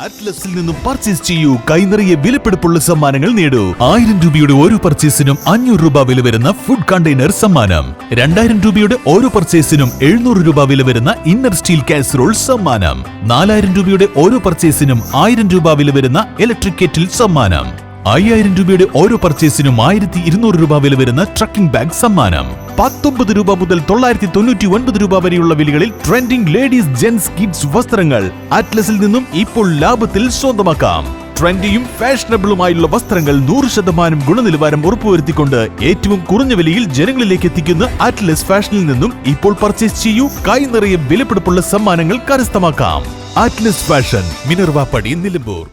അറ്റ്ലസിൽ നിന്നും പർച്ചേസ് ചെയ്യൂ. കൈനിറയെ വിലപിടിപ്പുള്ള സമ്മാനങ്ങൾ നേടൂ. 1000 രൂപയുടെ ഓരോ പർച്ചേസിനും 500 രൂപ വില വരുന്ന ഫുഡ് കണ്ടെയ്നർ സമ്മാനം. 2000 രൂപയുടെ ഓരോ പർച്ചേസിനും 700 രൂപ വില വരുന്ന ഇന്നർ സ്റ്റീൽ കാസറോൾ സമ്മാനം. 4000 രൂപയുടെ ഓരോ പർച്ചേസിനും 1000 രൂപ വില വരുന്ന ഇലക്ട്രിക് കെറ്റിൽ സമ്മാനം. 5000 രൂപയുടെ ഓരോ പർച്ചേസിനും 1200 രൂപ വില വരുന്ന ട്രക്കിംഗ് ബാഗ് സമ്മാനം. 19 രൂപ മുതൽ 999 രൂപ വരെയുള്ള വിലകളിൽ ട്രെൻഡിംഗ് ലേഡീസ് ജെന്റ്സ് കിഡ്സ് വസ്ത്രങ്ങൾ അറ്റ്ലസിൽ നിന്നും ഇപ്പോൾ ലാഭത്തിൽ സ്വന്തമാക്കാം. ട്രെൻഡിയും ഫാഷനബിളുമായുള്ള വസ്ത്രങ്ങൾ 100% ഗുണനിലവാരം ഉറപ്പുവരുത്തിക്കൊണ്ട് ഏറ്റവും കുറഞ്ഞ വിലയിൽ ജനങ്ങളിലേക്ക് എത്തിക്കുന്ന അറ്റ്ലസ് ഫാഷനിൽ നിന്നും ഇപ്പോൾ പർച്ചേസ് ചെയ്യൂ. കൈ നിറയെ വിലപിടിപ്പുള്ള സമ്മാനങ്ങൾ കരസ്ഥമാക്കാം. Atlas fashion, Minervappadi, Nilambur.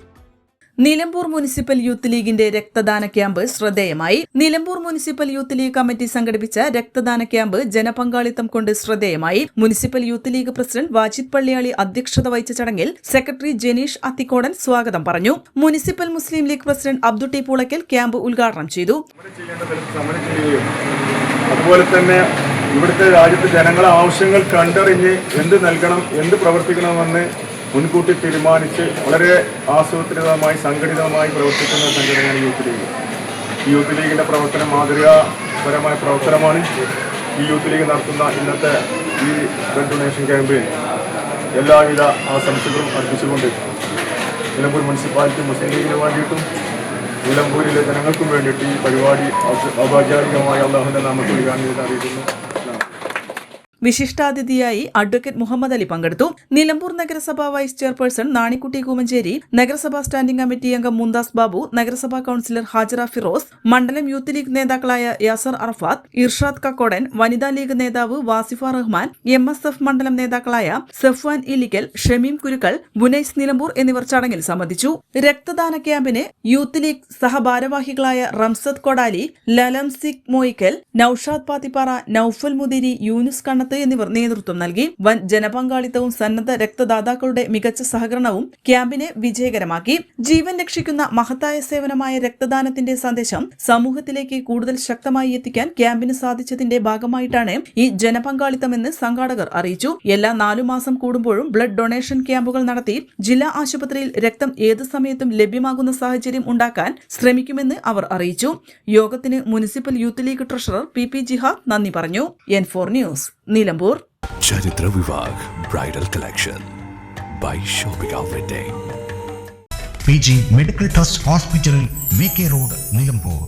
Nilambur municipal youth ലീഗിന്റെ രക്തദാന ക്യാമ്പ് ശ്രദ്ധേയമായി. Nilambur municipal youth league committee സംഘടിപ്പിച്ച രക്തദാന ക്യാമ്പ് ജനപങ്കാളിത്തം കൊണ്ട് ശ്രദ്ധേയമായി. Municipal youth league president Wajid Palliyali അധ്യക്ഷത വഹിച്ച ചടങ്ങിൽ സെക്രട്ടറി ജനീഷ് അത്തിക്കോടൻ സ്വാഗതം പറഞ്ഞു. Municipal Muslim league president Abdutty Poolakkal camp ഉദ്ഘാടനം ചെയ്തു. അതുപോലെ തന്നെ ഇവിടുത്തെ രാജ്യത്തെ ജനങ്ങളെ ആവശ്യങ്ങൾ കണ്ടറിഞ്ഞ് എന്ത് നൽകണം, എന്ത് പ്രവർത്തിക്കണമെന്ന് മുൻകൂട്ടി തീരുമാനിച്ച് വളരെ ആസൂത്രിതമായി സംഘടിതമായി പ്രവർത്തിക്കുന്ന സംഘടനയാണ് യൂത്ത് ലീഗ്. ഈ യൂത്ത് ലീഗിൻ്റെ പ്രവർത്തനം മാതൃകാപരമായ പ്രവർത്തനമാണ്. ഈ യൂത്ത് ലീഗ് നടത്തുന്ന ഇന്നത്തെ ഈ ബ്ലഡ് ഡൊണേഷൻ ക്യാമ്പിൽ എല്ലാവിധ ആശംസകളും അർപ്പിച്ചുകൊണ്ട് നിലമ്പൂർ മുനിസിപ്പാലിറ്റി മുസ്ലിം ലീഗിന് വേണ്ടിയിട്ടും നിലമ്പൂരിലെ ജനങ്ങൾക്കും വേണ്ടിയിട്ട് ഈ പരിപാടി ഔപചാരികമായ അള്ളാഹുവിൻ്റെ നാമത്തിൽ ഉദ്ഘാടനം അറിയിക്കുന്നു. വിശിഷ്ടാതിഥിയായി അഡ്വക്കേറ്റ് മുഹമ്മദ് അലി പങ്കെടുത്തു. നിലമ്പൂർ നഗരസഭാ വൈസ് ചെയർപേഴ്സൺ നാണിക്കുട്ടി കൂമഞ്ചേരി, നഗരസഭാ സ്റ്റാൻഡിംഗ് കമ്മിറ്റി അംഗം മുന്താസ് ബാബു, നഗരസഭാ കൌൺസിലർ ഹാജറ ഫിറോസ്, മണ്ഡലം യൂത്ത് ലീഗ് നേതാക്കളായ യാസർ അറഫാത്ത്, ഇർഷാദ് കക്കോടൻ, വനിതാ ലീഗ് നേതാവ് വാസിഫ റഹ്മാൻ, MSF മണ്ഡലം നേതാക്കളായ സഫ്വാൻ ഇലിക്കൽ, ഷമീം കുരുക്കൾ, ബുനൈസ് നിലമ്പൂർ എന്നിവർ ചടങ്ങിൽ സംബന്ധിച്ചു. രക്തദാന ക്യാമ്പിന് യൂത്ത് ലീഗ് സഹഭാരവാഹികളായ റംസദ് കൊടാലി, ലലംസിക് മോയിക്കൽ, നൌഷാദ് പാത്തിപ്പാറ, നൌഫൽ മുദിരി, യൂനുസ് കണ്ണത്ത് എന്നിവർ നേതൃത്വം നൽകി. വൻ ജനപങ്കാളിത്തവും സന്നദ്ധ രക്തദാതാക്കളുടെ മികച്ച സഹകരണവും ക്യാമ്പിനെ വിജയകരമാക്കി. ജീവൻ രക്ഷിക്കുന്ന മഹത്തായ സേവനമായ രക്തദാനത്തിന്റെ സന്ദേശം സമൂഹത്തിലേക്ക് കൂടുതൽ ശക്തമായി എത്തിക്കാൻ ക്യാമ്പിന് സാധിച്ചതിന്റെ ഭാഗമായിട്ടാണ് ഈ ജനപങ്കാളിത്തമെന്ന് സംഘാടകർ അറിയിച്ചു. എല്ലാ 4 മാസം കൂടുമ്പോഴും ബ്ലഡ് ഡൊണേഷൻ ക്യാമ്പുകൾ നടത്തി ജില്ലാ ആശുപത്രിയിൽ രക്തം ഏത് സമയത്തും ലഭ്യമാകുന്ന സാഹചര്യം ഉണ്ടാക്കാൻ ശ്രമിക്കുമെന്ന് അവർ അറിയിച്ചു. യോഗത്തിന് municipal youth league treasurer PP Jihad നന്ദി പറഞ്ഞു. N4 news, Nilambur. Charitra Vivah bridal collection by shopping outlet. PG medical trust hospital, VK road, Nilambur.